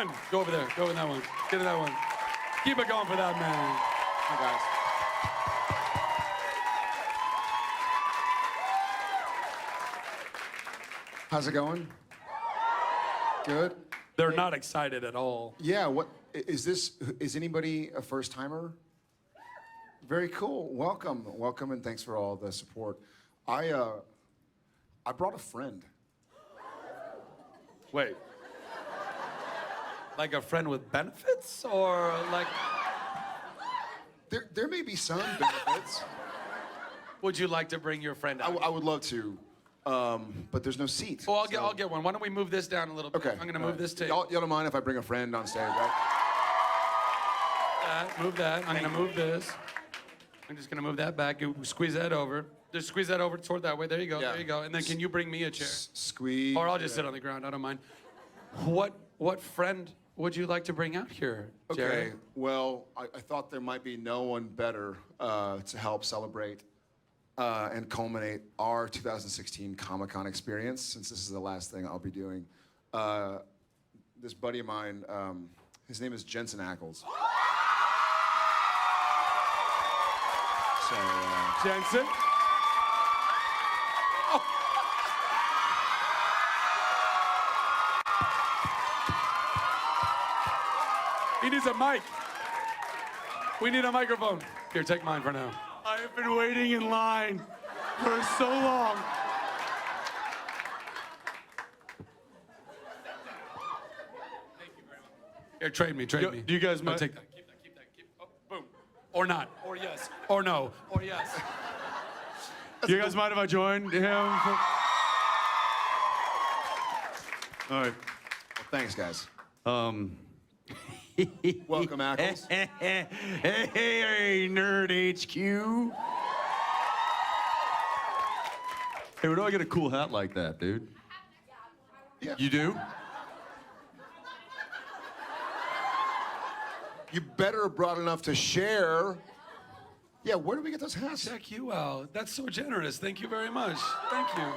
one. Go over there. Go in that one. Get in that one. Keep it going for that man. Hi, guys. How's it going? Good. They're not excited at all. Yeah, what is this? Is anybody a first timer? Very cool. Welcome, welcome, and thanks for all the support. I brought a friend. Wait. Like a friend with benefits, or like? There may be some benefits. Would you like to bring your friend out? I would love to, but there's no seat. Oh, I'll get one. Why don't we move this down a little bit? Okay. I'm gonna move this to. Y'all don't mind if I bring a friend on stage, right? Move that. I'm gonna move this. I'm just gonna move that back. You squeeze that over. Just squeeze that over toward that way. There you go. Yeah. There you go. And then can you bring me a chair? Squeeze. Or I'll just sit on the ground. I don't mind. What friend would you like to bring out here, Jared? Okay. Well, I thought there might be no one better to help celebrate and culminate our 2016 Comic-Con experience, since this is the last thing I'll be doing. This buddy of mine, his name is Jensen Eklz. So, Jensen? Oh. He needs a mic. We need a microphone. Here, take mine for now. I have been waiting in line for so long. Thank you very much. Here, trade me. Do you guys mind? Take that. Keep that. Oh, boom. Or not. Or yes. Or no. Or yes. Do you guys mind if I join him? All right. well, thanks, guys. Welcome, Eklz. Hey, Nerd HQ. Hey, where do I get a cool hat like that, dude? Yeah. You do? You better have brought enough to share. Yeah, where do we get those hats? Check you out. That's so generous. Thank you very much. Thank you.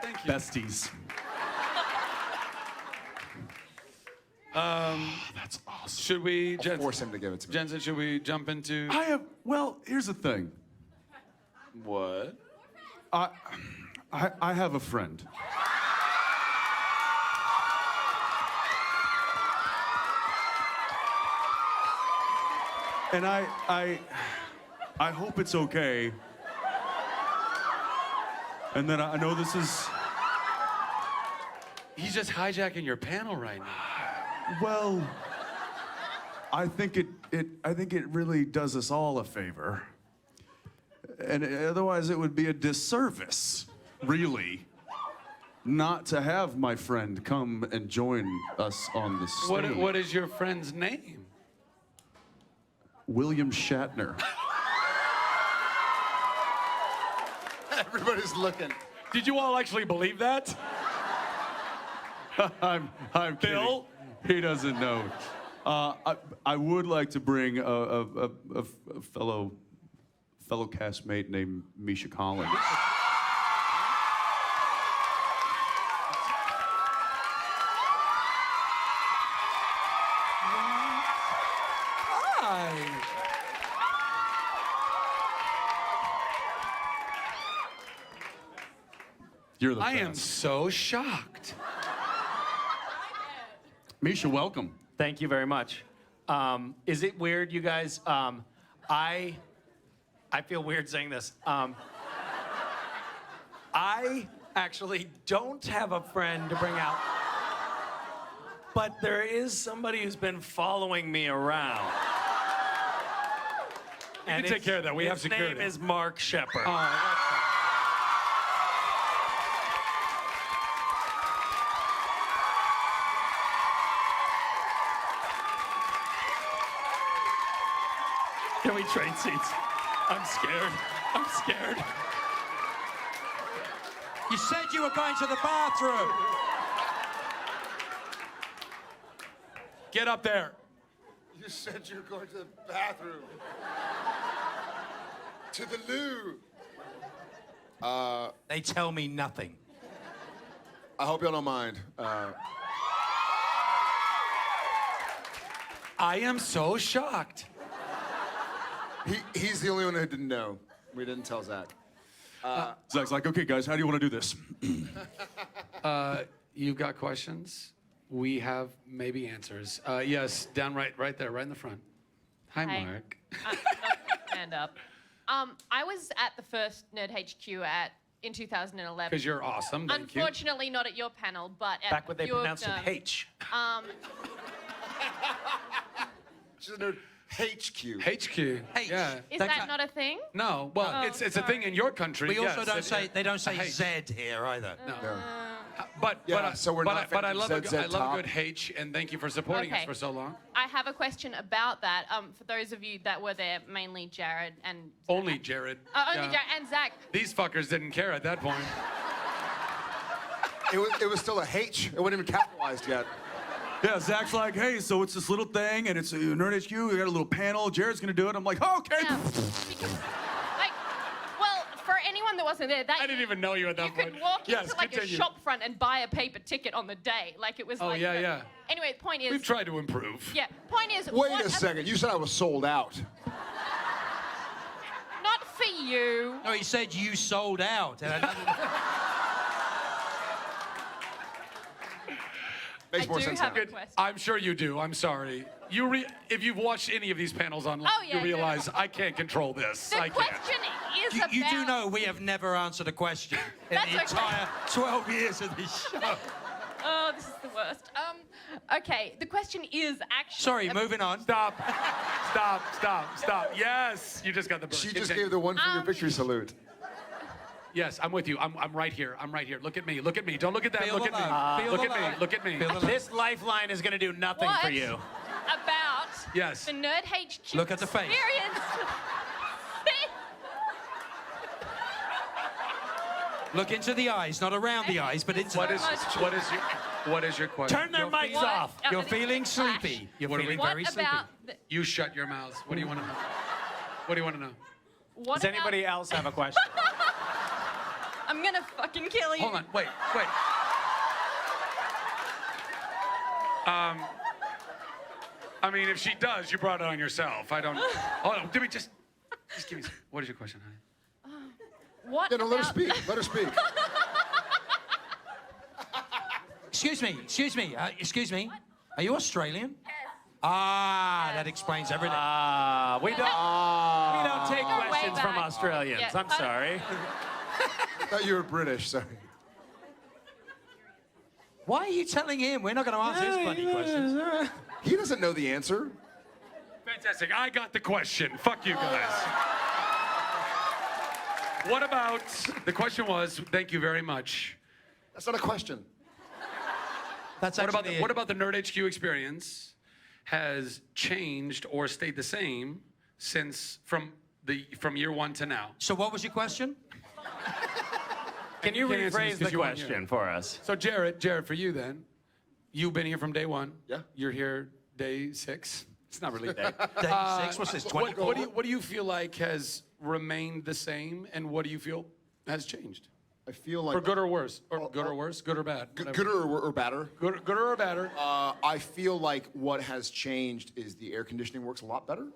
Thank you. Besties. That's awesome. Should we, Jensen? Force him to give it to me. Jensen, should we jump into Well, here's the thing. what? I have a friend. And I hope it's okay. And then I know this is, He's just hijacking your panel right now. well, I think it really does us all a favor. And otherwise it would be a disservice, really, not to have my friend come and join us on the stage. What is your friend's name? William Shatner. Everybody's looking. Did you all actually believe that? I'm Bill? kidding. He doesn't know. I would like to bring a fellow castmate named Misha Collins. Hi. You're the I best. am so shocked. Misha, welcome. Thank you very much. Is it weird, you guys? I feel weird saying this. I actually don't have a friend to bring out, but there is somebody who's been following me around. can take care of that. We have security. His name is Mark Sheppard. Can we trade seats? I'm scared. I'm scared. You said you were going to the bathroom. Get up there. You said you were going to the bathroom. To the loo. They tell me nothing. I hope y'all don't mind. I am so shocked. He's the only one who didn't know. We didn't tell Zach. Zach's like, okay, guys, how do you want to do this? You've got questions? We have maybe answers. Yes, down right there, right in the front. Hi, Hey. Mark. Stand up. I was at the first Nerd HQ in 2011. Because you're awesome, thank you. Unfortunately, not at your panel, but at Back when they a few of pronounced them. it H. She's a nerd. HQ. HQ. H. Yeah. Is That's that a- not a thing? No, well, Oh, it's a sorry. thing in your country. We also yes, don't it- say, they don't say H. Z here either. No. No. But Yeah, but so we're not but I fans love of a good, ZZ I love Top. a good H, and thank you for supporting us Okay. for so long. I have a question about that. For those of you that were there, mainly Jared and Zach. Only Jared. Only Yeah. Jared and Zach. These fuckers didn't care at that point. It was still a H. It wasn't even capitalized yet. Yeah, Zach's like, hey, so it's this little thing, and it's Nerd HQ. We got a little panel. Jared's gonna do it. I'm like, oh, okay. Yeah. Because, like, well, for anyone that wasn't there, that I didn't even know you at that you point. could walk Yes, into like continue. a shop front and buy a paper ticket on the day. Like it was. Oh, like, yeah, yeah. Anyway, the point is. We've tried to improve. Yeah. Point is. Wait what a second. You said I was sold out. Not for you. No, he said you sold out. And Makes I more do sense have now. a question. I'm sure you do. I'm sorry. If you've watched any of these panels online, Oh, yeah, you realize I can't control this. The I can't. question is you, about. you do know we have never answered a question in That's the okay. entire 12 years of this show. Oh, this is the worst. Okay. The question is actually. Sorry, moving on. Stop. Stop. Yes, you just got the bird. She just Continue. gave the one finger victory salute. Yes, I'm with you. I'm right here. I'm right here. Look at me. Don't look at that. Feel Look the at me. love. Feel Look the at me. love. Look at me. Feel the love. This lifeline is going to do nothing What for you. about Yes. the Nerd HQ Look at the face. experience? Look into the eyes, not around the eyes, but into What the is much- what is your question? Turn their mics What- off. I'm You're gonna feeling flash. sleepy. You're What are we- feeling What very sleepy. about the, You shut your mouths. What do you want to know? What do you want to know? what Does anybody about, else have a question? I'm gonna fucking kill you. Hold on. Wait. I mean, if she does, you brought it on yourself. I don't. Hold on. Just give me. What is your question, honey? What Yeah, no, let her about- speak. Let her speak. Excuse me. Are you Australian? Ah, that explains everything. We don't take Go way questions from back. Australians. Yeah, I'm sorry. I thought you were British. Sorry. Why are you telling him? We're not going to answer his bloody questions. He doesn't know the answer. Fantastic. I got the question. Fuck you guys. What about the question was? Thank you very much. That's not a question. That's What actually about the Nerd HQ experience has changed or stayed the same since from year one to now? So what was your question? Can you can't answer this rephrase 'cause the you weren't question here. for us? So Jared, for you then, you've been here from day one. Yeah. You're here day 6. It's not really day. Day 6, what's this, 20? What do you feel like has remained the same, and what do you feel has changed? I feel like For good or worse, or good or worse, good or bad? whatever. gooder or badder. Good or better? I feel like what has changed is the air conditioning works a lot better.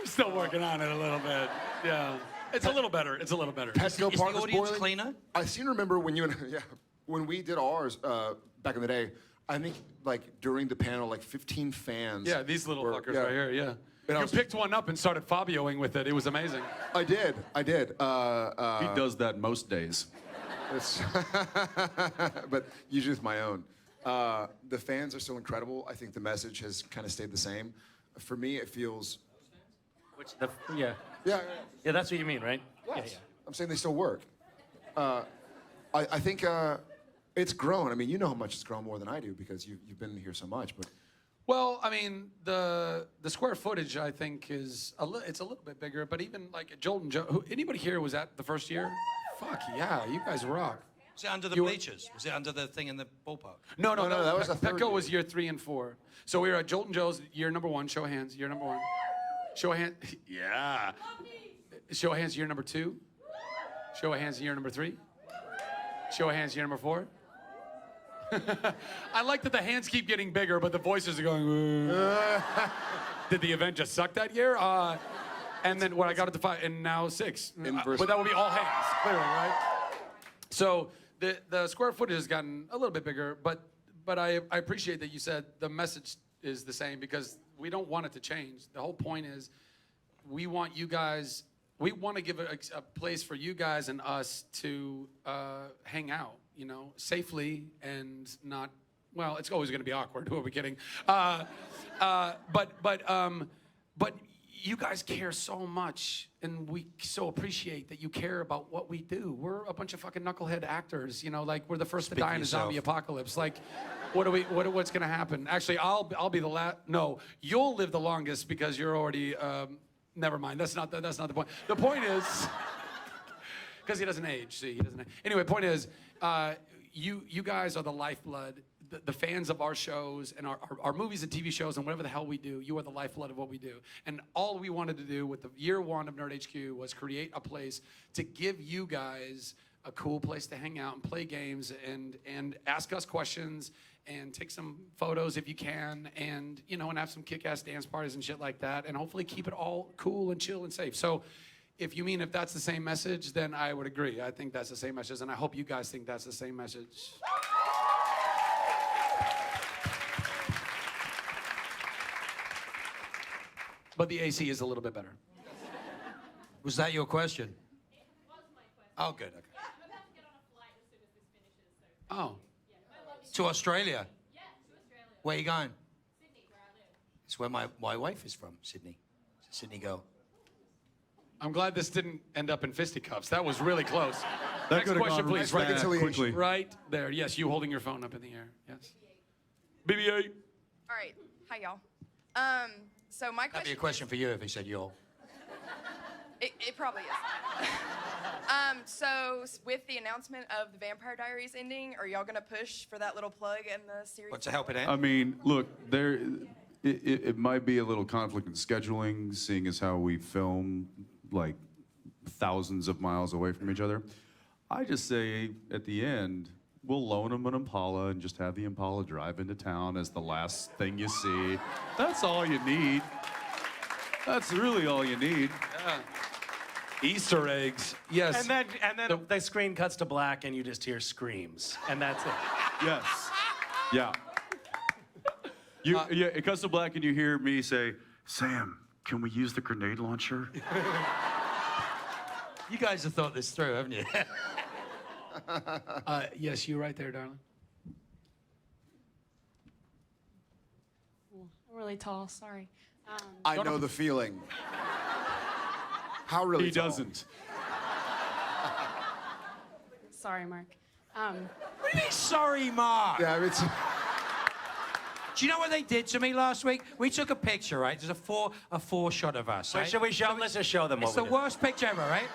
I'm still working on it a little bit. Yeah, it's a little better. It's a little better. Petco Is Park the is audience boiling. cleaner? I seem to remember when you and when we did ours back in the day. I think like during the panel, like 15 fans. Yeah, these little were- fuckers yeah. right here. Yeah. And I You was- picked one up and started Fabioing with it. It was amazing. I did. He does that most days. It's but usually with my own. The fans are so incredible. I think the message has kind of stayed the same. For me, it feels. Yeah. Yeah. Yeah, that's what you mean, right? Yes. I'm saying they still work. I think it's grown. I mean, you know how much it's grown more than I do because you've been here so much. But Well, I mean, the square footage I think is it's a little bit bigger. But even like at Jolton Joe, anybody here was at the first year? Fuck yeah, you guys rock. Was it under the You were- bleachers? Was it under the thing in the ballpark? No, that was the third Petco year. was year 3 and 4. So we were at Jolton Joe's year number 1. Show of hands, year number 1. Show of hands. Yeah. Show of hands, year number 2. Show of hands, year number 3. Show of hands, year number 4. I like that the hands keep getting bigger, but the voices are going. Did the event just suck that year? And then when I got it to 5, and now 6. But that would be all hands, clearly, right? So the square footage has gotten a little bit bigger, but I appreciate that you said the message is the same because we don't want it to change. The whole point is we want you guys, we want to give a place for you guys and us to hang out, you know, safely and not, well, it's always going to be awkward. Who are we kidding? But you guys care so much, and we so appreciate that you care about what we do. We're a bunch of fucking knucklehead actors, you know, like we're the first to die in a zombie apocalypse. Like, what's gonna happen? Actually, I'll be the last. No, you'll live the longest because you're already. Never mind. That's not the point. The point is, because he doesn't age. See, he doesn't age. Anyway, point is, you guys are the lifeblood. The fans of our shows and our movies and TV shows and whatever the hell we do, you are the lifeblood of what we do. And all we wanted to do with the year 1 of Nerd HQ was create a place to give you guys a cool place to hang out and play games and ask us questions and take some photos if you can, and you know, and have some kick-ass dance parties and shit like that, and hopefully keep it all cool and chill and safe. So if you mean if that's the same message, then I would agree. I think that's the same message, and I hope you guys think that's the same message. But the AC is a little bit better. Was that your question? It was my question. Oh, good. Okay. I'm about to get on a flight as soon as this finishes. So, Oh. yeah, I love you. To Australia. Yeah, to Australia. Where are you going? Sydney, where I live. It's where my wife is from, Sydney. It's a Sydney girl. I'm glad this didn't end up in fisticuffs. That was really close. That Next could've question, gone please. bad Right, quickly. right there. Yes, you holding your phone up in the air. Yes. BB-8. All right. Hi, y'all. So my That'd be a question. question for you if he said y'all. It probably is. So with the announcement of the Vampire Diaries ending, are y'all gonna push for that little plug in the series? What, to help it end? I mean, look, it might be a little conflict in scheduling, seeing as how we film like thousands of miles away from each other. I just say at the end, we'll loan them an Impala and just have the Impala drive into town as the last thing you see. That's all you need. That's really all you need. Easter eggs. Yes. And then the screen cuts to black and you just hear screams. And that's it. Yes. Yeah. Yeah, it cuts to black and you hear me say, Sam, can we use the grenade launcher? You guys have thought this through, haven't you? Yes, you right there, darling. I'm really tall, sorry. I know the feeling. How really He tall? doesn't. Sorry, Mark. What do you mean, sorry, Mark? Yeah, it's. Do you know what they did to me last week? We took a picture, right? There's a four shot of us. Wait, Right? should we show them? Let's just show them It's what the we did. worst picture ever, right?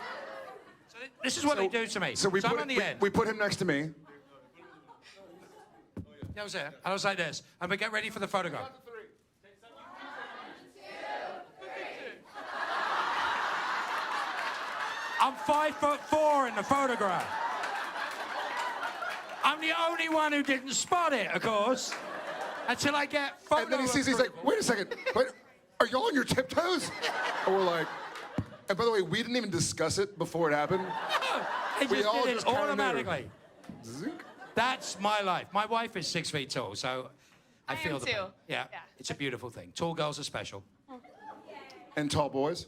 So this is what they do to me. So we I'm put on the end. we put him next to me. I was there. I was like this. And we get ready for the photograph. I'm 5'4" in the photograph. I'm the only one who didn't spot it, of course. Until I get photo. And then he sees, he's like, wait a second, wait, are y'all on your tiptoes? And we're like, and by the way, we didn't even discuss it before it happened. They we just all did it just kinda knew. automatically. Zink. That's my life. My wife is 6 feet tall, so I feel am the too. pain. Yeah, Yeah. it's a beautiful thing. Tall girls are special. And tall boys.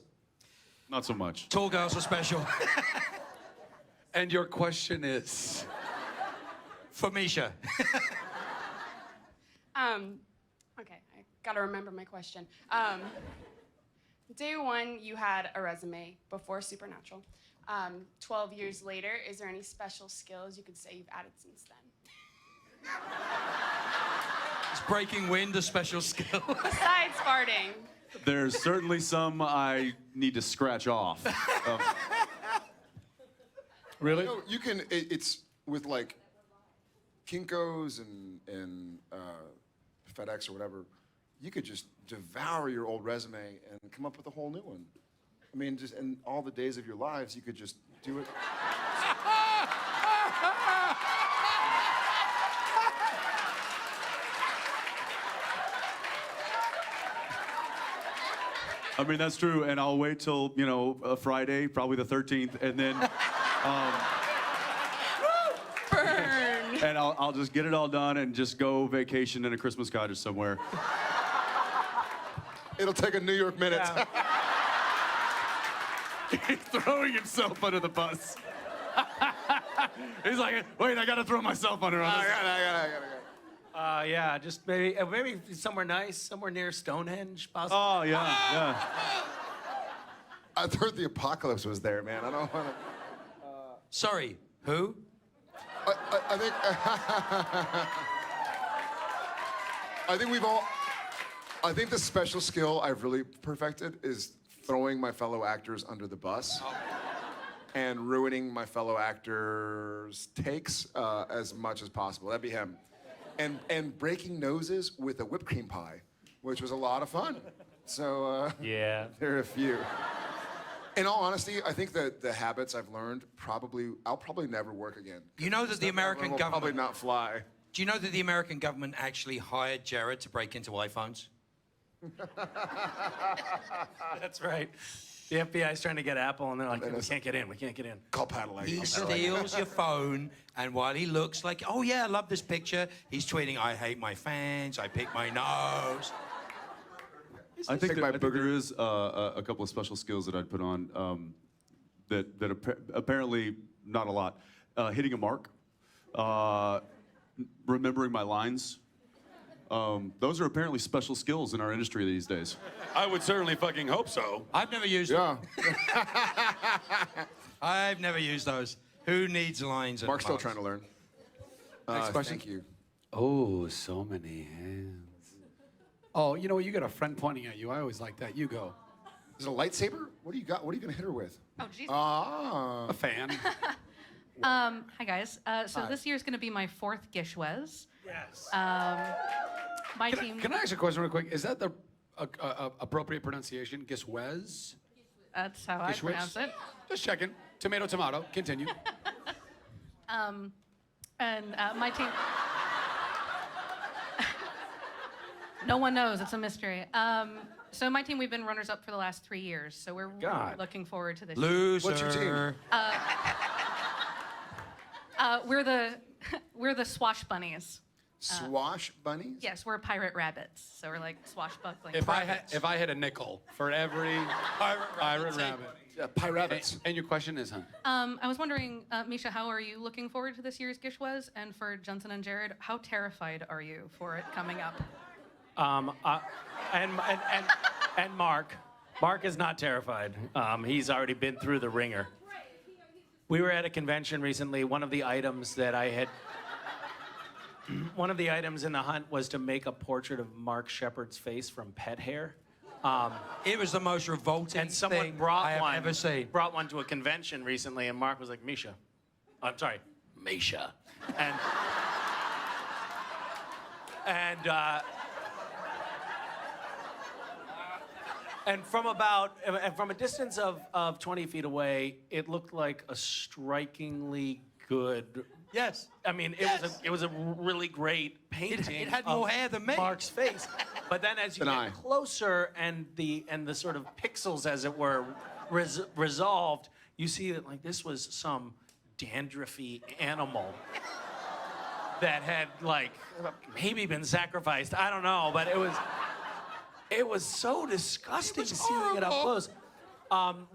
Not so much. Tall girls are special. And your question is? For Misha. Okay, I gotta remember my question. Day one, you had a resume before Supernatural. 12 years later, is there any special skills you could say you've added since then? Is breaking wind a special skill? Besides farting. There's certainly some I need to scratch off. Really? No, you can. It's with like Kinko's and FedEx or whatever. You could just devour your old resume and come up with a whole new one. I mean, just in all the days of your lives, you could just do it. I mean, that's true. And I'll wait till, you know, Friday, probably the 13th, and then... Burn. And I'll just get it all done and just go vacation in a Christmas cottage somewhere. It'll take a New York minute. Yeah. He's throwing himself under the bus. He's like, wait, I gotta throw myself under on this. I gotta. Yeah, just maybe somewhere nice, somewhere near Stonehenge, possibly. Oh, yeah, yeah. I heard the apocalypse was there, man. I don't want to. Sorry, who? I think. I think we've all. I think the special skill I've really perfected is throwing my fellow actors under the bus and ruining my fellow actors' takes as much as possible. That'd be him. And breaking noses with a whipped cream pie, which was a lot of fun. So Yeah. there are a few. In all honesty, I think that the habits I've learned I'll probably never work again. You know that the American Will probably government... not fly. Do you know that the American government actually hired Jared to break into iPhones? That's right. The FBI is trying to get Apple, and they're like, we can't get in. We can't get in. Call Paddalecki. He steals your phone, and while he looks like, oh yeah, I love this picture, he's tweeting, I hate my fans, I pick my nose. I think my there booger. is a couple of special skills that I'd put on that apparently not a lot. Hitting a mark, remembering my lines. Those are apparently special skills in our industry these days. I would certainly fucking hope so. I've never used Yeah. I've never used those. Who needs lines? Mark's still trying to learn. Next question. Thank you. Oh, so many hands. Oh, you know what? You got a friend pointing at you. I always like that. You go. Is it a lightsaber? What do you got? What are you gonna hit her with? Oh, jeez. Ah. A fan. Hi, guys. So this year's going to be my 4th Gishwez. Yes. My team. Can I ask you a question real quick? Is that the appropriate pronunciation? Gishwez? That's how I Gishwez? pronounce it. Just checking. Tomato, tomato. Continue. And my team. No one knows. It's a mystery. So my team, we've been runners-up for the last 3 years. So we're really God. looking forward to this. Loser. What's your team? We're the Swash Bunnies. Swash bunnies? Yes, we're pirate rabbits. So we're like swashbuckling. If I had a nickel for every pirate rabbit. Yeah, pirates. And your question is, huh? I was wondering, Misha, how are you looking forward to this year's Gishwez? And for Jensen and Jared, how terrified are you for it coming up? And Mark. Mark is not terrified. He's already been through the ringer. We were at a convention recently. One of the items in the hunt was to make a portrait of Mark Shepard's face from pet hair. It was the most revolting And someone thing brought I have one. ever seen. Brought one to a convention recently, and Mark was like, Misha. I'm sorry, Misha. And from a distance of 20 feet away, it looked like a strikingly good. Yes. I mean, it was a really great painting. It had of more hair than me. Mark's face. But then as you Than I. get closer and the sort of pixels, as it were, resolved, you see that like this was some dandruffy animal that had like maybe been sacrificed. I don't know, but it was so disgusting seeing it up close. Some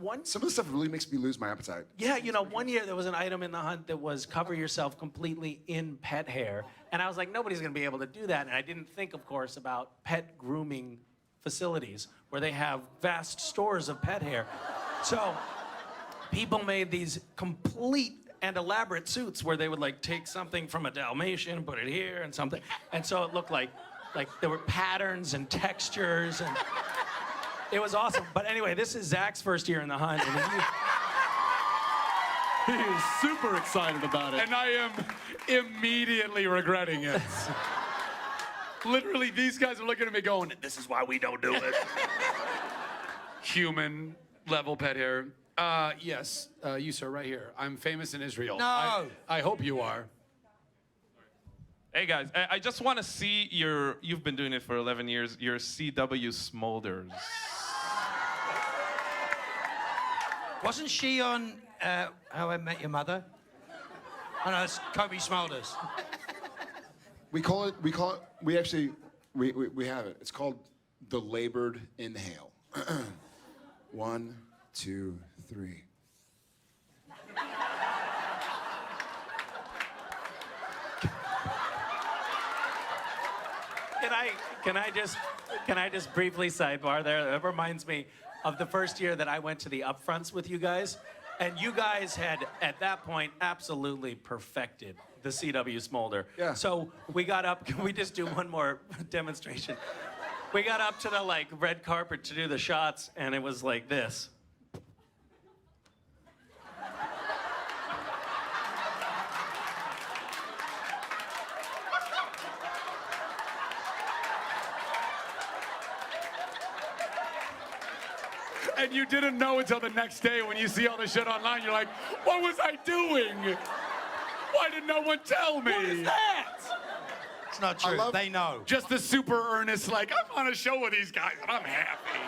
of the stuff really makes me lose my appetite. Yeah, you know, one year there was an item in the hunt that was cover yourself completely in pet hair. And I was like, nobody's gonna be able to do that. And I didn't think, of course, about pet grooming facilities where they have vast stores of pet hair. So people made these complete and elaborate suits where they would like take something from a Dalmatian, put it here and something. And so it looked like there were patterns and textures and it was awesome. But anyway, this is Zach's first year in the hunt. And He is super excited about it. And I am immediately regretting it. Literally, these guys are looking at me going, this is why we don't do it. Human level pet hair. Yes, you sir, right here. I'm famous in Israel. No. I hope you are. Hey guys, I just want to see you've been doing it for 11 years, your CW smolders. Wasn't she on How I Met Your Mother? Oh no, it's Kobe Smulders. We have it. It's called the labored inhale. 1, 2, 3. Can I just briefly sidebar there? That reminds me of the first year that I went to the upfronts with you guys, and you guys had at that point absolutely perfected the CW Smolder. Yeah. So we got up. Can we just do one more demonstration? We got up to the like red carpet to do the shots, and it was like this. And you didn't know until the next day when you see all the shit online. You're like, what was I doing? Why did no one tell me? What is that? It's not true. They know. Just the super earnest, like, I'm on a show with these guys and I'm happy.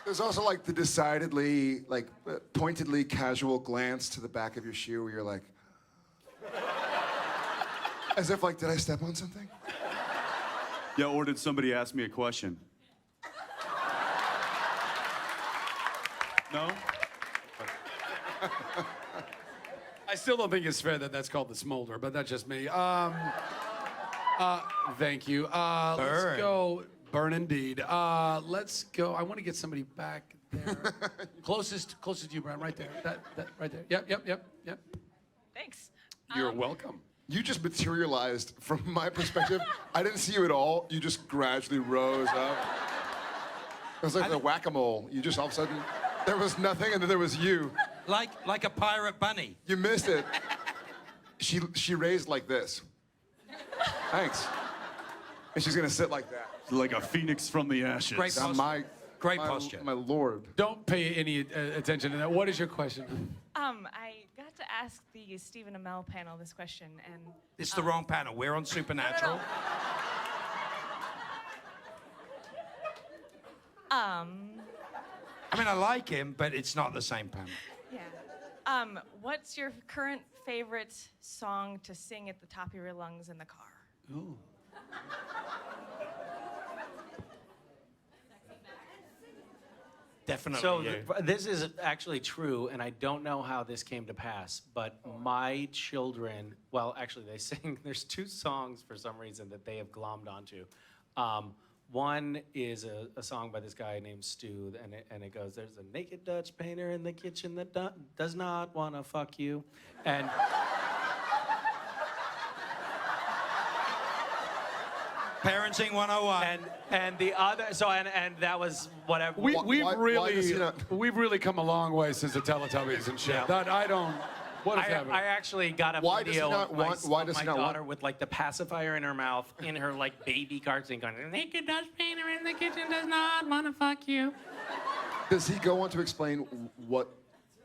There's also like the decidedly, like, pointedly casual glance to the back of your shoe where you're like, as if like, did I step on something? Yeah, or did somebody ask me a question? No? I still don't think it's fair that that's called the smolder, but that's just me. Thank you. Let's go. Burn indeed. Let's go. I want to get somebody back there. closest to you, Brian. Right there. That right there. Yep. Thanks. You're welcome. You just materialized from my perspective. I didn't see you at all. You just gradually rose up. It was like the whack-a-mole. You just all of a sudden, there was nothing and then there was you. Like a pirate bunny. You missed it. She raised like this. Thanks. And she's gonna sit like that. Like a phoenix from the ashes. Great posture. Great posture. My lord. Don't pay any attention to that. What is your question? I got to ask the Stephen Amell panel this question, and It's the wrong panel. We're on Supernatural. I mean, I like him, but it's not the same panel. yeah. What's your current favorite song to sing at the top of your lungs in the car? Ooh. Definitely So you. this is actually true, and I don't know how this came to pass, but my children, well, actually they sing, there's two songs for some reason that they have glommed onto. One is a song by this guy named Stu, and it goes, there's a naked Dutch painter in the kitchen that does not want to fuck you. And Parenting 101. and the other, so and that was whatever. We've why does he not- really come a long way since the Teletubbies and shit. Yeah. That I don't. What is I happening? actually got a Why does he video not of my, want- why of does my he not daughter want- with like the pacifier in her mouth, in her like baby car scene, going, naked Dutch painter in the kitchen does not want to fuck you. Does he go on to explain what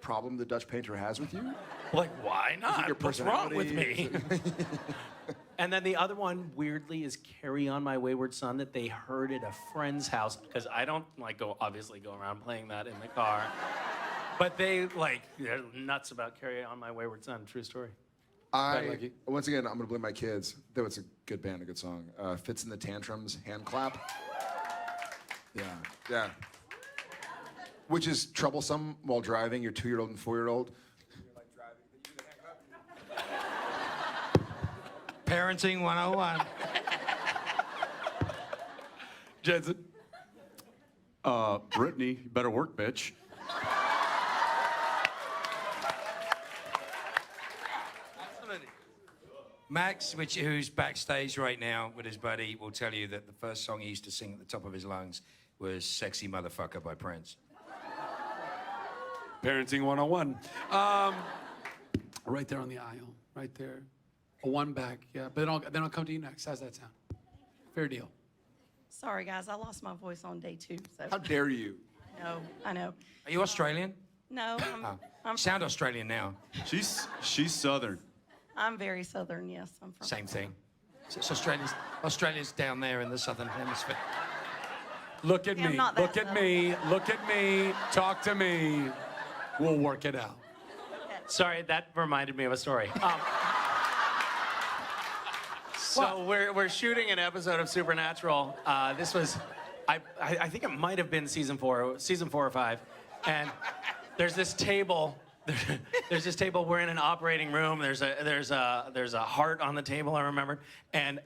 problem the Dutch painter has with you? Like, why not? your What's wrong with personality? me? And then the other one, weirdly, is "Carry On, My Wayward Son" that they heard at a friend's house, because I don't like go around playing that in the car. But they're nuts about "Carry On, My Wayward Son." True story. Once again, I'm gonna blame my kids, though it's a good band, a good song. Fits in the Tantrums, Hand Clap. Yeah. Which is troublesome while driving your 2-year-old and 4-year-old. Parenting 101. Jensen. Brittany, you better work, bitch. Absolutely. Max, who's backstage right now with his buddy, will tell you that the first song he used to sing at the top of his lungs was "Sexy Motherfucker" by Prince. Parenting 101. Right there on the aisle. Right there. A one back. Yeah. But then I'll come to you next. How's that sound? Fair deal. Sorry, guys, I lost my voice on day 2. So How dare you? I know. Are you Australian? No, I'm Sound Australian now. She's Southern. I'm very Southern. Yes, I'm from. Same thing. It's Australia's down there in the southern hemisphere. Look at Yeah, I'm me. not that Look at me. Look at me. Talk to me. We'll work it out. Sorry, that reminded me of a story. So we're shooting an episode of Supernatural. This was, I think it might have been season 4 or 5, and there's this table. There's this table. We're in an operating room. There's a heart on the table. I remember, and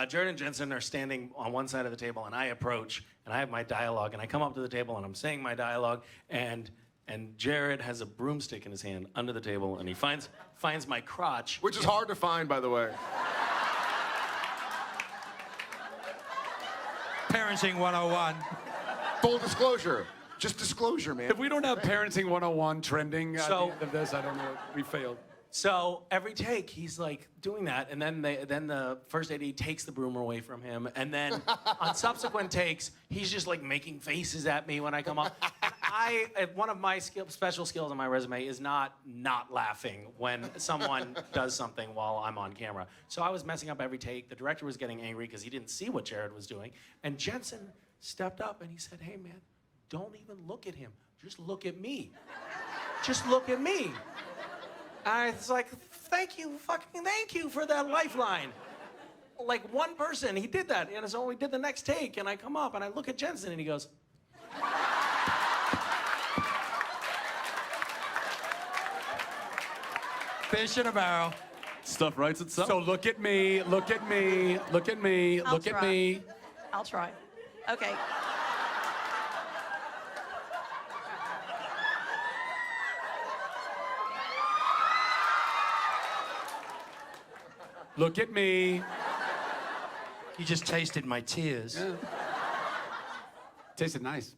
Jared and Jensen are standing on one side of the table, and I approach, and I have my dialogue, and I come up to the table, and I'm saying my dialogue, and Jared has a broomstick in his hand under the table, and he finds my crotch, Which is hard to find, by the way. Parenting 101. Full disclosure. Just disclosure, man. If we don't have Parenting 101 trending at the So- end of this, I don't know. We failed. So every take, he's like doing that, and then the first AD takes the broom away from him, and then on subsequent takes, he's just like making faces at me when I come up. One of my special skills on my resume is not laughing when someone does something while I'm on camera. So I was messing up every take. The director was getting angry because he didn't see what Jared was doing, and Jensen stepped up and he said, "Hey man, don't even look at him. Just look at me. Just look at me." I was like, thank you for that lifeline. Like one person, he did that, and so we did the next take, and I come up and I look at Jensen, and he goes, Fish in a barrel. Stuff writes itself. So look at me, look at me, look at me, I'll look at try. me. I'll try. Okay. Look at me. You just tasted my tears. Yeah. Tasted nice.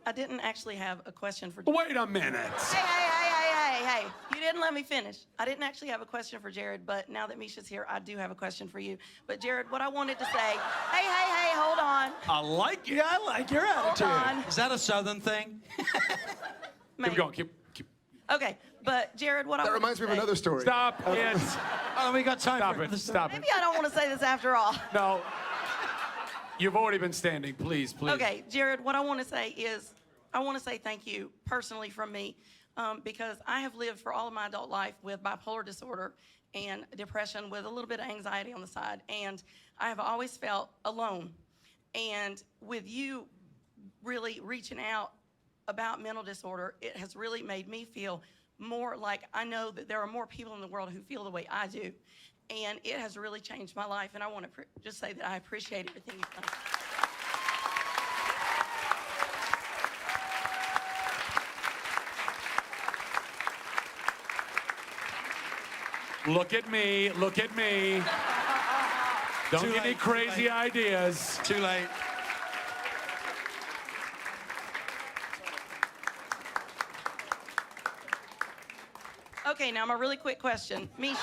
I didn't actually have a question for. Wait a minute. Hey! You didn't let me finish. I didn't actually have a question for Jared, but now that Misha's here, I do have a question for you. But Jared, what I wanted to say. Hey! Hold on. I like it. yeah, I like your Hold attitude. on. Is that a Southern thing? Keep going. Keep. Okay, but Jared, what I That wanted reminds to me of say- another story. Stop it. Oh, we got time Stop for it. Stop it. Maybe I don't want to say this after all. No. You've already been standing. Please, please. Okay, Jared, what I want to say is, I want to say thank you personally from me, because I have lived for all of my adult life with bipolar disorder and depression with a little bit of anxiety on the side, and I have always felt alone. And with you really reaching out about mental disorder, it has really made me feel more like I know that there are more people in the world who feel the way I do. And it has really changed my life, and I want to just say that I appreciate everything you've done. Look at me. Look at me. Don't Too get any late, too crazy late. ideas. Too late. Okay, now my really quick question. Misha.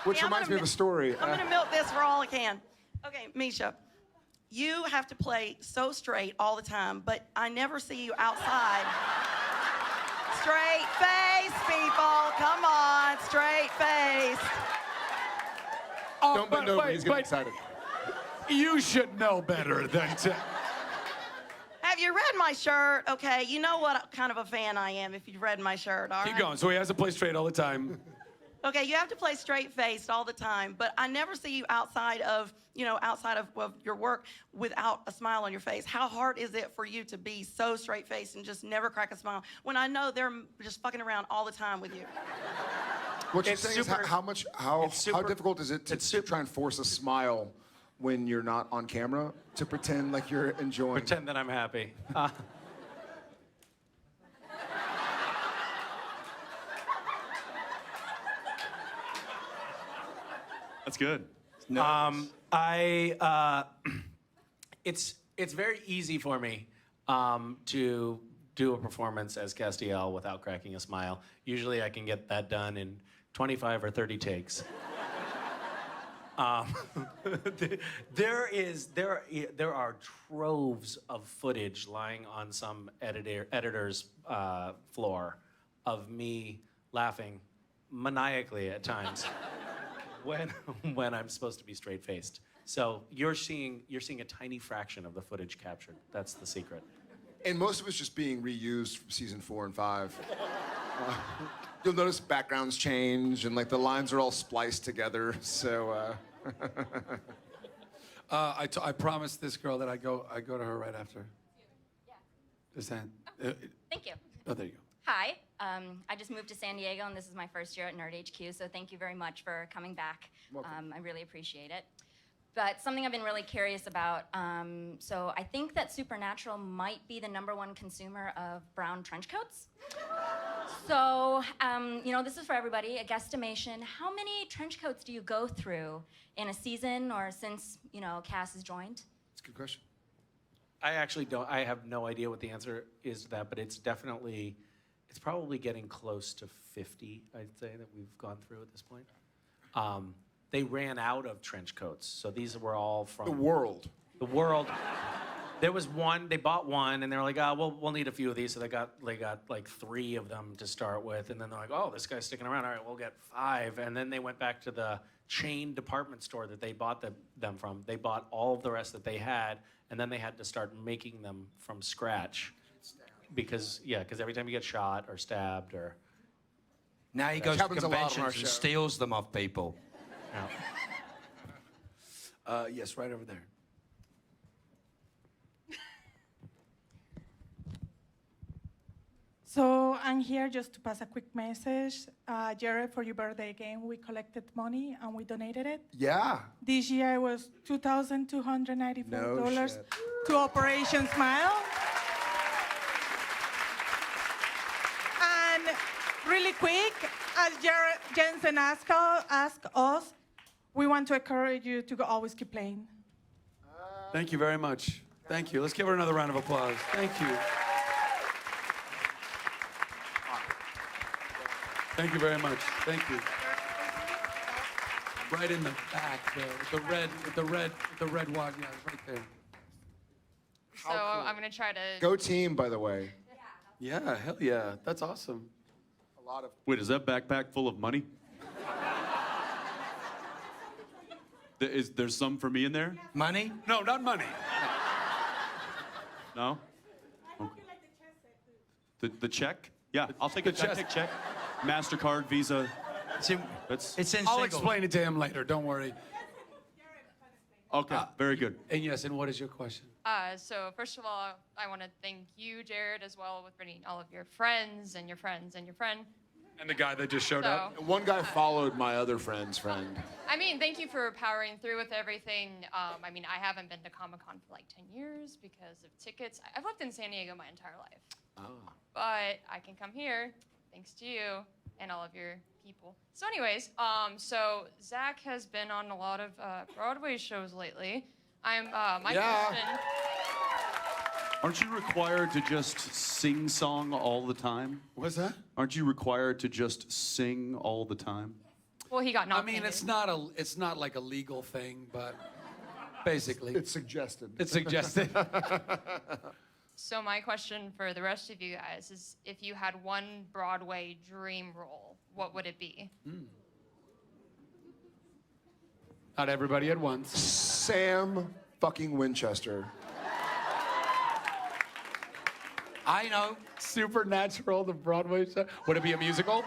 Which Yeah, I'm reminds me gonna of a story. I'm gonna milk this for all I can. Okay, Misha, you have to play so straight all the time, but I never see you outside. Straight face, people, come on, straight face. Oh, Don't bend over. He's getting excited. You should know better than to. Have you read my shirt? Okay, you know what kind of a fan I am if you've read my shirt, all right? Keep going. So he has to play straight all the time. Okay, you have to play straight-faced all the time, but I never see you outside of your work without a smile on your face. How hard is it for you to be so straight-faced and just never crack a smile when I know they're just fucking around all the time with you? What you're It's saying super- is how it's super- difficult is it to try and force a smile when you're not on camera, to pretend like you're enjoying? Pretend that I'm happy. That's good. It's very easy for me to do a performance as Castiel without cracking a smile. Usually I can get that done in 25 or 30 takes. There are troves of footage lying on some editor's floor of me laughing maniacally at times when I'm supposed to be straight-faced. So you're seeing a tiny fraction of the footage captured. That's the secret. And most of it's just being reused from season 4 and 5. You'll notice backgrounds change and like the lines are all spliced together. So. I promised this girl that I go to her right after. Yeah. Is that? Thank you. Oh, there you go. Hi. I just moved to San Diego, and this is my first year at Nerd HQ, so thank you very much for coming back. I really appreciate it. But something I've been really curious about, so I think that Supernatural might be the #1 consumer of brown trench coats. So, this is for everybody, a guesstimation. How many trench coats do you go through in a season or since, Cass has joined? That's a good question. I actually don't. I have no idea what the answer is to that, but it's probably getting close to 50, I'd say, that we've gone through at this point. They ran out of trench coats, so these were all from The world. The world. There was one. They bought one, and they were like, "Oh, we'll need a few of these." So they got like 3 of them to start with, and then they're like, "Oh, this guy's sticking around. All right, we'll get 5." And then they went back to the chain department store that they bought them from. They bought all of the rest that they had, and then they had to start making them from scratch. Because every time you get shot or stabbed or... Now he goes to happens a lot on our conventions and show. steals them off people. Yes, right over there. So I'm here just to pass a quick message. Jared, for your birthday again, we collected money and we donated it. Yeah. This year it was $2,294 No shit. to Operation Smile. And really quick, as Jensen asked us, we want to encourage you to always keep playing. Thank you very much. Thank you. Let's give her another round of applause. Thank you. Thank you very much. Thank you. Right in the back there, with the red wad, yeah, right there. So I'm gonna try to. Go team, by the way. Yeah, hell yeah, that's awesome. A lot of. Wait, is that backpack full of money? There's some for me in there? Money? No, not money. No? Okay. The check? Yeah, I'll take a check. MasterCard, Visa. It's in I'll single. explain it to him later. Don't worry. Okay, very good. And yes, and what is your question? So first of all, I want to thank you, Jared, as well, with bringing all of your friends and your friends and your friend. And the guy that just showed up. One guy followed my other friend's friend. I mean, thank you for powering through with everything. I mean, I haven't been to Comic-Con for like 10 years because of tickets. I've lived in San Diego my entire life. Oh. But I can come here thanks to you and all of your people. So anyways, so Zach has been on a lot of Broadway shows lately. My question... Aren't you required to just sing song all the time? What's that? Aren't you required to just sing all the time? Well, he got I nominated. mean, it's not like a legal thing, but basically. It's suggested. It's suggested. So my question for the rest of you guys is, if you had one Broadway dream role, what would it be? Not everybody at once. Sam fucking Winchester. I know. Supernatural, the Broadway show. Would it be a musical?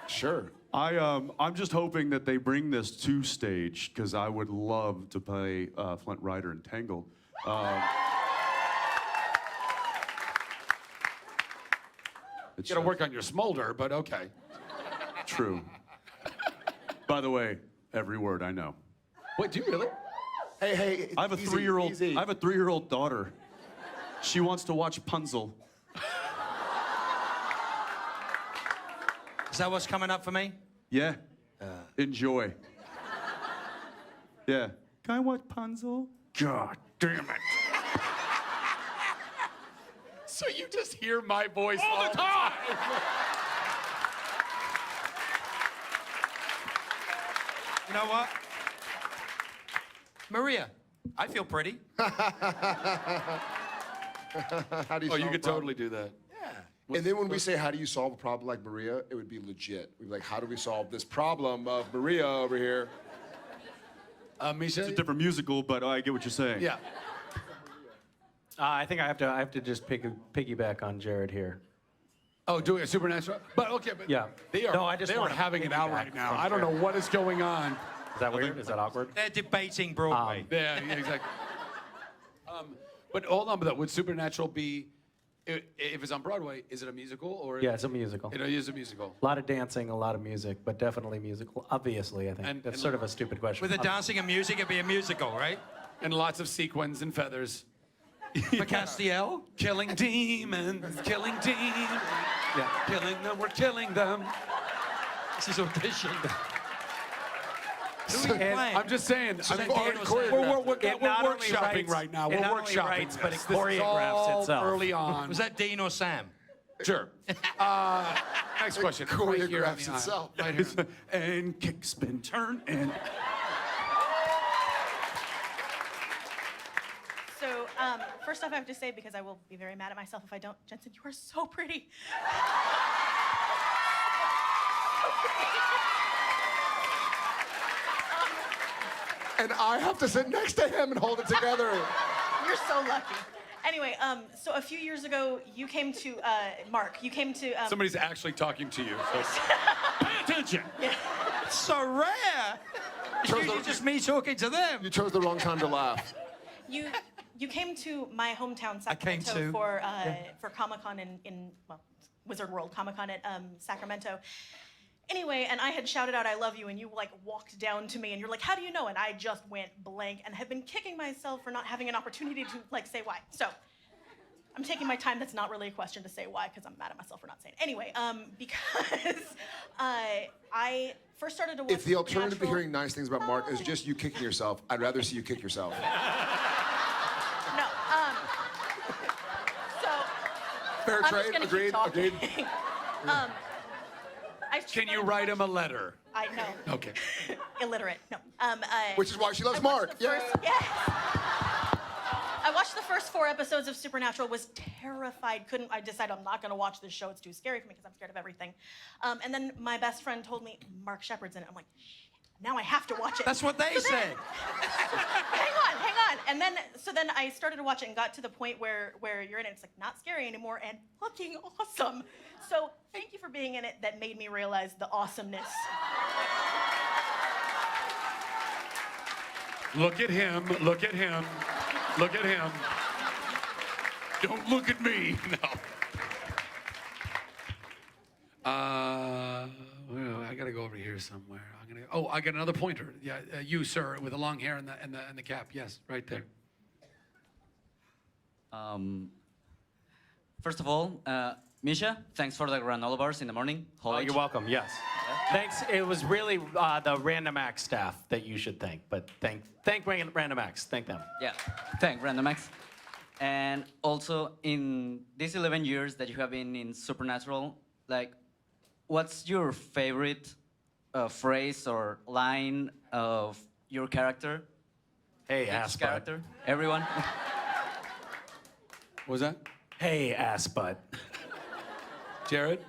Sure. I'm just hoping that they bring this to stage because I would love to play Flint Rider in Tangled. You gotta work on your smolder, but okay. True. By the way, every word I know. Wait, do you really? Hey, I have a easy, 3-year-old. easy. I have a 3-year-old daughter. She wants to watch Punzel. Is that what's coming up for me? Yeah. Enjoy. Yeah. Can I watch Punzel? God damn it. So you just hear my voice all the time. You know what? Maria, I feel pretty. How do you Oh, solve you a could problem? totally do that. And then when we say, how do you solve a problem like Maria, it would be legit. We'd be like, how do we solve this problem of Maria over here? Misha? It's a different musical, but I get what you're saying. Yeah. I think I have to just piggyback on Jared here. Oh, doing a supernatural? But okay, but Yeah. they are, No, I just they are wanna having it out piggyback right now. from I don't know Jared. what is going on. Is that weird? Is that awkward? They're debating Broadway. Yeah, exactly. But hold on, but would Supernatural be, if it's on Broadway, is it a musical or? Yeah, it's a musical. It is a musical. A lot of dancing, a lot of music, but definitely musical. Obviously, I think. And- That's and- sort of a stupid question. With the dancing and music, it'd be a musical, right? And lots of sequins and feathers. For Castiel? Killing demons, killing demons. Yeah. Killing them, we're killing them. This is audition. I'm just saying, So I'm then already Daniel we're, said- we're, we're, It we're not only workshopping writes- right now. it We're not only workshopping writes, but it this. This is choreographs all itself. early on. Was that Dean or Sam? Sure. Next question. Right here on choreographs the aisle. itself. Right here. And kick, spin, turn, and So, first off, I have to say, because I will be very mad at myself if I don't, Jensen, you are so pretty. And I have to sit next to him and hold it together. You're so lucky. Anyway, so a few years ago, you came to, Mark, you came to... Somebody's actually talking to you. So pay attention. It's so rare. It's usually just me talking to them. You chose the wrong time to laugh. You came to my hometown, came Sacramento, to- for Comic-Con in Wizard World, Comic-Con at Sacramento. Anyway, and I had shouted out, "I love you," and you like walked down to me, and you're like, "How do you know?" And I just went blank, and have been kicking myself for not having an opportunity to like say why. So, I'm taking my time. That's not really a question to say why, because I'm mad at myself for not saying it. Anyway, because I first started to watch. If the alternative to Supernatural- hearing nice things about Mark is just you kicking yourself, I'd rather see you kick yourself. No. So. Fair I'm just trade, gonna keep agreed, talking. agreed. Can you write him a letter? I know. Okay. Illiterate. No. Which is why she loves I watched Mark. the Yeah. first- yes. I watched the first 4 episodes of Supernatural. Was terrified. I decided I'm not going to watch this show. It's too scary for me because I'm scared of everything. And then my best friend told me Mark Shepard's in it. I'm like, now I have to watch it. That's what they said. Hang on. And then I started to watch it and got to the point where you're in it. It's like not scary anymore and fucking awesome. So thank you for being in it. That made me realize the awesomeness. Look at him. Look at him. Look at him. Don't look at me. No. Well, I gotta go over here somewhere. I got another pointer. Yeah, you, sir, with the long hair and the cap. Yes, right there. First of all, Misha, thanks for the granola bars in the morning. Oh, you're welcome. Yes. Thanks. It was really the Random Acts staff that you should thank, but thank Random Acts. Thank them. Yeah, thank Random Acts. And also, in these 11 years that you have been in Supernatural, like, what's your favorite phrase or line of your character? Hey, Each ass butt. character? Everyone? What was that? Hey, ass butt. Jared?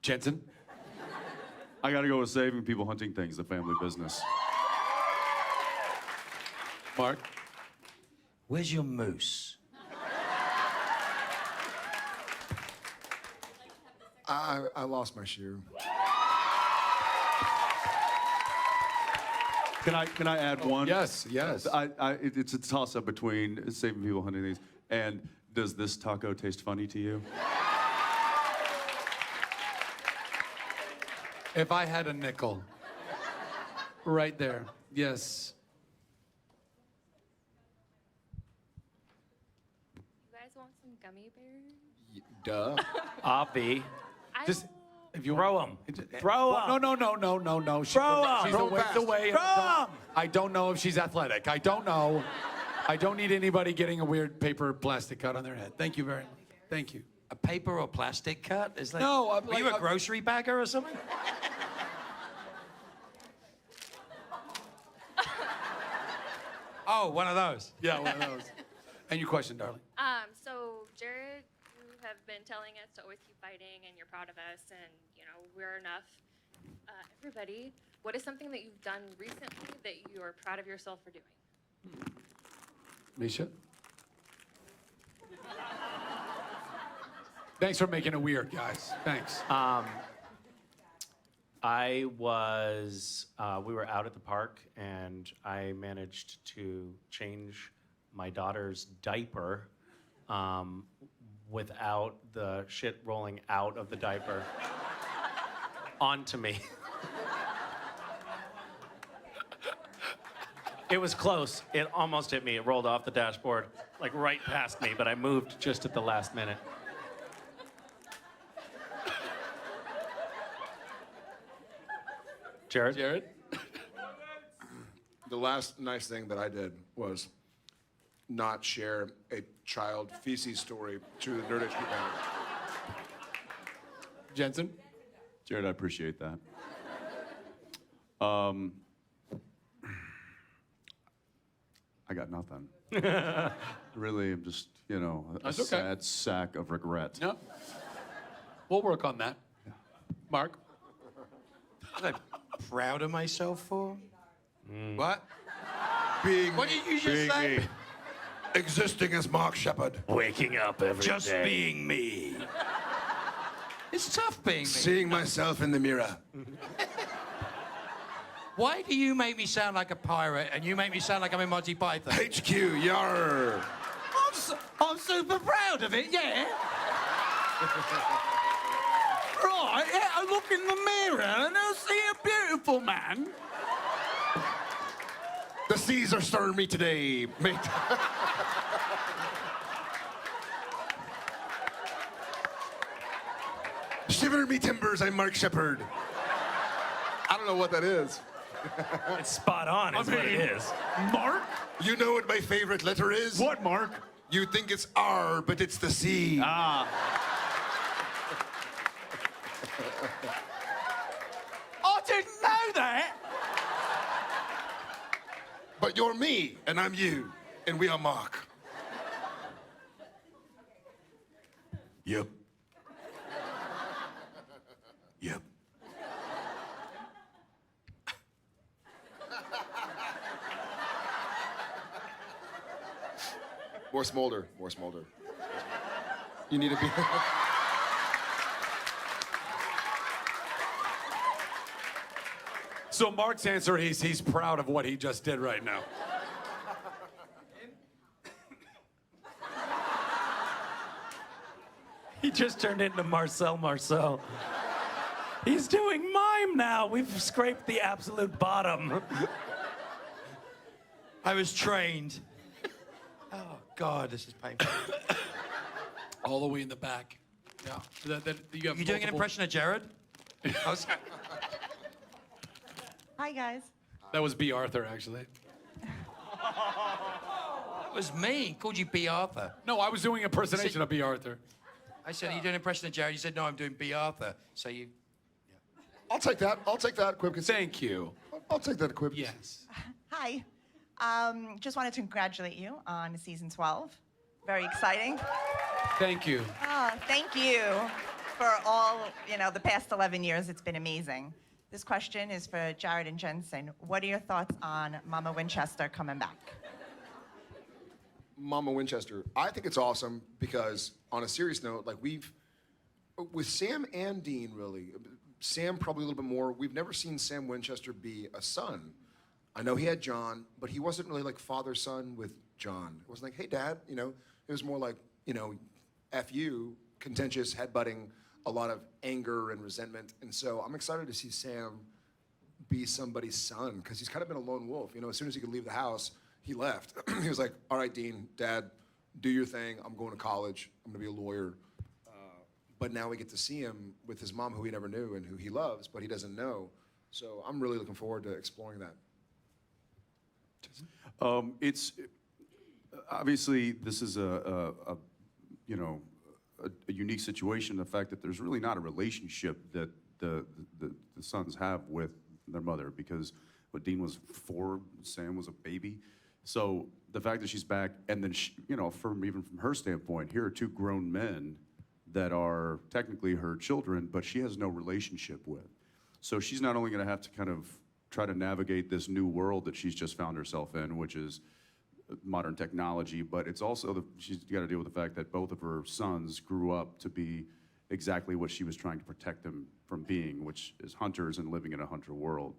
Jensen? I gotta go with saving people, hunting things, the family business. Mark? Where's your moose? I lost my shoe. Can I add one? Yes. It's a toss-up between saving people, hunting things, and does this taco taste funny to you? If I had a nickel. Right there. Yes. You guys want some gummy bears? Duh. Obvi. Just if you Throw them. Throw them. No. Throw 'em. She's Throw a 'em ways fast. away. Throw 'em. I don't know if she's athletic. I don't know. I don't need anybody getting a weird paper plastic cut on their head. Thank you very much. Thank you. A paper or plastic cut? Is that, No, I'm were like- you a grocery bagger or something? Oh, one of those. Yeah, one of those. And your question, darling. So Jared, you have been telling us to always keep fighting, and you're proud of us, and we're enough. Everybody, what is something that you've done recently that you are proud of yourself for doing? Misha? Thanks for making it weird, guys. Thanks. I was, we were out at the park and I managed to change my daughter's diaper without the shit rolling out of the diaper onto me. It was close. It almost hit me. It rolled off the dashboard, like right past me, but I moved just at the last minute. Jared? Jared? The last nice thing that I did was not share a child feces story to the Nerd HQ panel. Jensen? Jared, I appreciate that. I got nothing. Really, I'm just, you know, a That's okay. sad sack of regret. No. We'll work on that. Mark? What I'm proud of myself for? What? Being, What did you just say? existing as Mark Sheppard. Waking up every day. Just being me. It's tough being me. Seeing myself in the mirror. Why do you make me sound like a pirate and you make me sound like I'm in Monty Python? HQ, yar. I'm super proud of it, yeah. Right, yeah, I look in the mirror and I see a beautiful man. The seas are stirring me today, mate. Shiver me timbers, I'm Mark Sheppard. I don't know what that is. It's spot on, is what it is. Mark? You know what my favorite letter is? What, Mark? You think it's R, but it's the C. Ah. I didn't know that. But you're me, and I'm you, and we are Mark. Yep. Yep. More smolder, more smolder. You need to be... So Mark's answer is he's proud of what he just did right now. He just turned into Marcel. He's doing mime now. We've scraped the absolute bottom. I was trained. Oh, God, this is painful. All the way in the back. Yeah. You doing an impression of Jared? Hi, guys. That was B. Arthur, actually. That was me. Called you B. Arthur. No, I was doing an impersonation of B. Arthur. I said, are you doing an impression of Jared? You said, no, I'm doing B. Arthur. So you... I'll take that. I'll take that, Quibkins. Thank you. I'll take that, Quibkins. Yes. Hi. Just wanted to congratulate you on season 12. Very exciting. Thank you. Oh, thank you for all, the past 11 years. It's been amazing. This question is for Jared and Jensen. What are your thoughts on Mama Winchester coming back? Mama Winchester. I think it's awesome because, on a serious note, with Sam and Dean, really, Sam probably a little bit more, we've never seen Sam Winchester be a son. I know he had John, but he wasn't really like father-son with John. It wasn't like, hey, Dad, it was more like, F you, contentious, headbutting, a lot of anger and resentment. And so I'm excited to see Sam be somebody's son, because he's kind of been a lone wolf. As soon as he could leave the house, he left. He was like, all right, Dean, Dad, do your thing. I'm going to college. I'm going to be a lawyer. But now we get to see him with his mom, who he never knew and who he loves, but he doesn't know. So I'm really looking forward to exploring that. It's obviously this is a unique situation. The fact that there's really not a relationship that the sons have with their mother, because what Dean was 4, Sam was a baby. So the fact that she's back, and then even from her standpoint, here are 2 grown men that are technically her children, but she has no relationship with. So she's not only going to have to kind of try to navigate this new world that she's just found herself in, which is modern technology, but it's also she's got to deal with the fact that both of her sons grew up to be exactly what she was trying to protect them from being, which is hunters and living in a hunter world.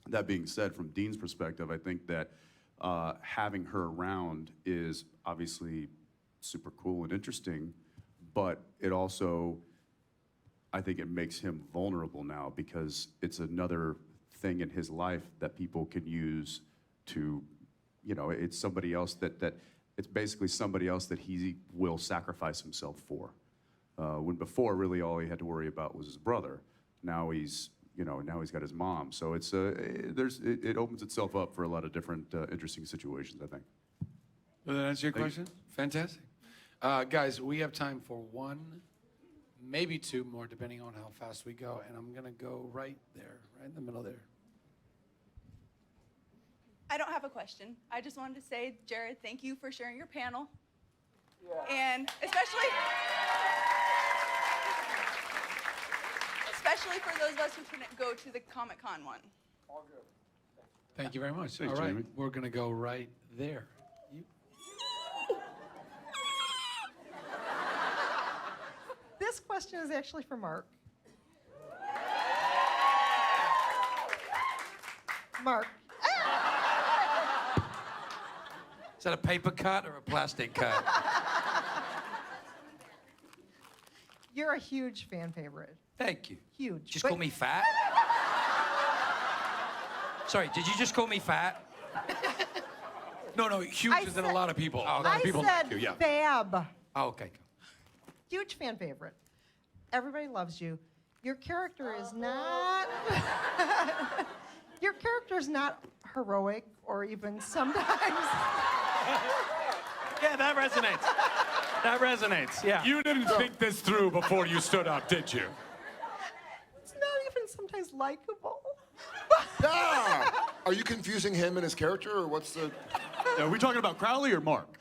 That being said, from Dean's perspective, I think that having her around is obviously super cool and interesting, but it also, I think it makes him vulnerable now because it's another thing in his life that people can use to, you know, it's somebody else that it's basically somebody else that he will sacrifice himself for. When before, really all he had to worry about was his brother. Now he's, you know, now he's got his mom. So it's it opens itself up for a lot of different interesting situations, I think. Does that answer your question? Fantastic. Guys, we have time for one, maybe two more, depending on how fast we go. And I'm going to go right there, right in the middle there. I don't have a question. I just wanted to say, Jared, thank you for sharing your panel. And especially for those of us who couldn't go to the Comic-Con one. All good. Thank you very much. Thanks, All right, Jamie. we're going to go right there. This question is actually for Mark. Mark. Is that a paper cut or a plastic cut? You're a huge fan favorite. Thank you. Huge. Just But- call me fat? Sorry, did you just call me fat? No, huge is in a lot of people. A lot I of people said like you, yeah. fab. Oh, okay. Huge fan favorite. Everybody loves you. Your character is not. Your character is not heroic or even sometimes. Yeah, that resonates. That resonates, yeah. You didn't think this through before you stood up, did you? It's not even sometimes likable. Yeah. Are you confusing him and his character, or what's the? Are we talking about Crowley or Mark?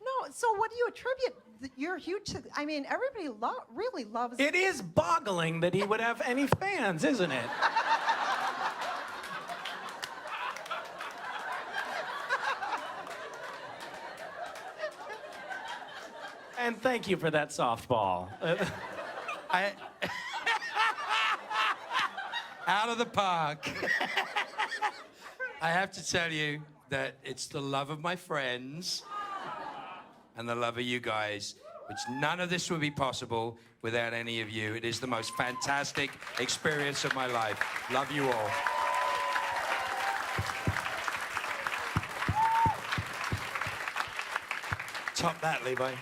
No, so what do you attribute your huge? I mean, everybody really loves. It is boggling that he would have any fans, isn't it? And thank you for that softball. Out of the park. I have to tell you that it's the love of my friends and the love of you guys, which none of this would be possible without any of you. It is the most fantastic experience of my life. Love you all. Top that, Levi.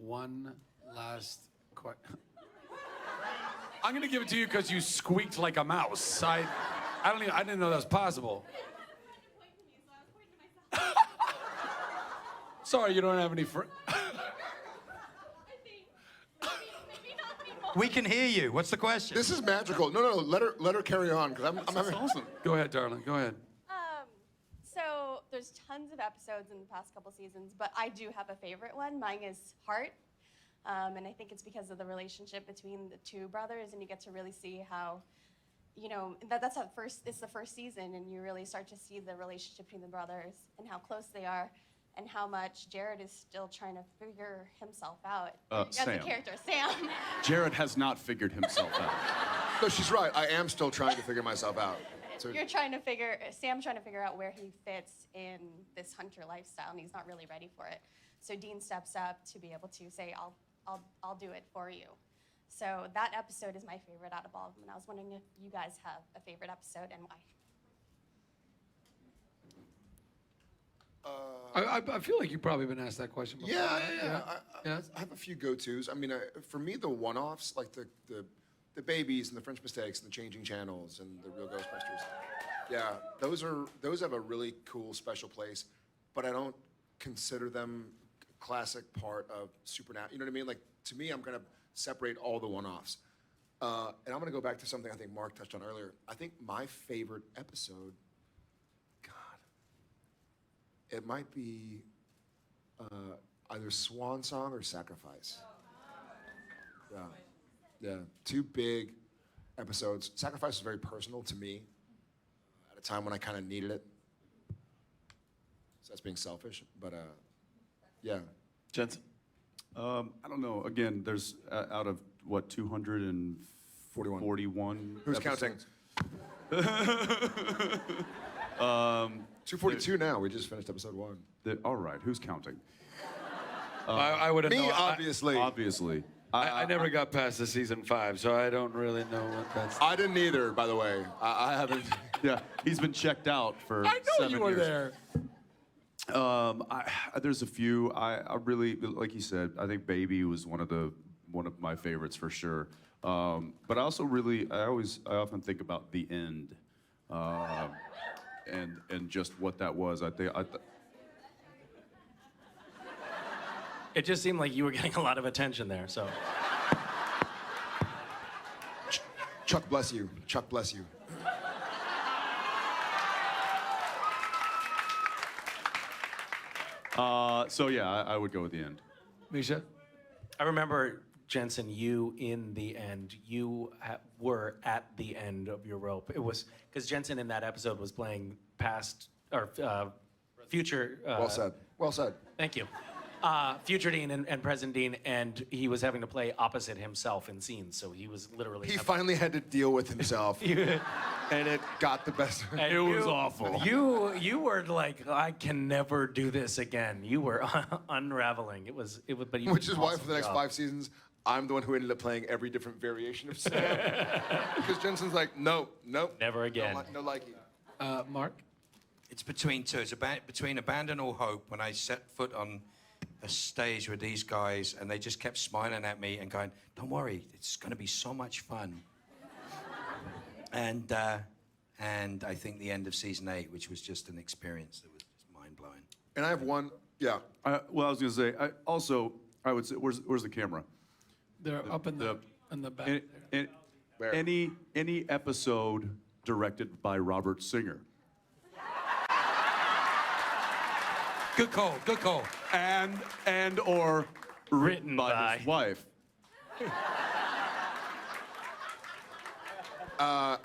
One last question. I'm gonna give it to you because you squeaked like a mouse. I didn't know that was possible. Sorry, you don't have any friends. We can hear you. What's the question? This is magical. No, let her carry on because I'm having. Awesome. Go ahead, darling. Go ahead. So there's tons of episodes in the past couple seasons, but I do have a favorite one. Mine is Heart. And I think it's because of the relationship between the two brothers, and you get to really see how, you know, it's the first season, and you really start to see the relationship between the brothers and how close they are, and how much Jared is still trying to figure himself out as Sam. a character. Sam. Jared has not figured himself out. No, she's right. I am still trying to figure myself out. So, Sam's trying to figure out where he fits in this hunter lifestyle, and he's not really ready for it. So Dean steps up to be able to say, I'll do it for you. So that episode is my favorite out of all of them, and I was wondering if you guys have a favorite episode and why. I feel like you've probably been asked that question before. Yeah. Yeah. I have a few go-tos. I mean, for me, the one-offs, like the babies and the French mistakes and the changing channels and the real Ghostbusters. Yeah, those have a really cool special place, but I don't consider them a classic part of Supernatural. You know what I mean? Like, to me, I'm gonna separate all the one-offs. And I'm gonna go back to something I think Mark touched on earlier. I think my favorite episode, it might be either Swan Song or Sacrifice. Yeah, two big episodes. Sacrifice is very personal to me. at a time when I kind of needed it. So that's being selfish, but yeah. Jensen? I don't know. Again, there's out of what 241. Who's counting? counting? 242 now. We just finished episode 1. All right. Who's counting? I would have Me, known. obviously. Obviously. I never got past the season 5, so I don't really know what that's. I didn't either, by the way. I haven't. Yeah, he's been checked out for I know 7 you were years. there. There's a few. I really, like you said, I think Baby was one of my favorites for sure. But I also I often think about the end, and just what that was. It just seemed like you were getting a lot of attention there, so. Chuck bless you. Chuck bless you. So yeah, I would go with the end. Misha? I remember, Jensen, you in the end, you were at the end of your rope. It was, because Jensen in that episode was playing past, or future. Well said. Well said. Thank you. Future Dean and present Dean, and he was having to play opposite himself in scenes, so he was literally. He finally had to deal with himself, and it got the best of him. It was awful. You were like, I can never do this again. You were unraveling. It was, but you. Which is why for the next 5 seasons, I'm the one who ended up playing every different variation of Sam, because Jensen's like, nope, never again. No likey. Mark? It's between two. It's between Abandon All Hope, when I set foot on a stage with these guys and they just kept smiling at me and going, don't worry, it's going to be so much fun. And I think the end of season 8, which was just an experience that was just mind-blowing. And I have one, yeah. Well, I was going to say, I would say, where's the camera? They're up in the back. Any episode directed by Robert Singer. Good call, good call. And or written by his wife. I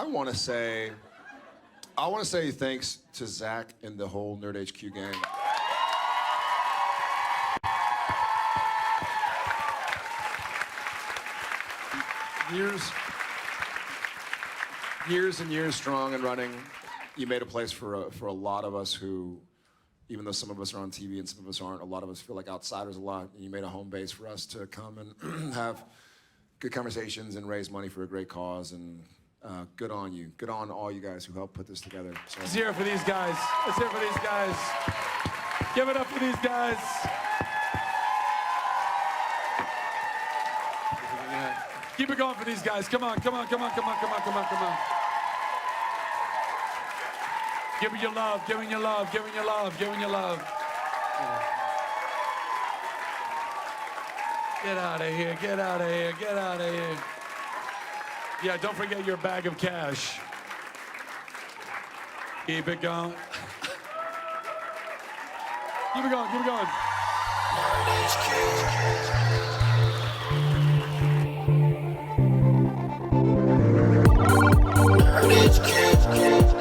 want to say thanks to Zach and the whole Nerd HQ gang. Years and years strong and running. You made a place for a lot of us who, even though some of us are on TV and some of us aren't, a lot of us feel like outsiders a lot. And you made a home base for us to come and have good conversations and raise money for a great cause. And good on you. Good on all you guys who helped put this together. So. Let's hear it for these guys. Let's hear it for these guys. Give it up for these guys. Keep it going for these guys. Come on, come on, come on, come on, come on, come on, come on. Give me your love, give me your love, give me your love, give me your love. Get out of here, get out of here, get out of here. Yeah, don't forget your bag of cash. Keep it going. Keep it going, keep it going. Nerd HQ.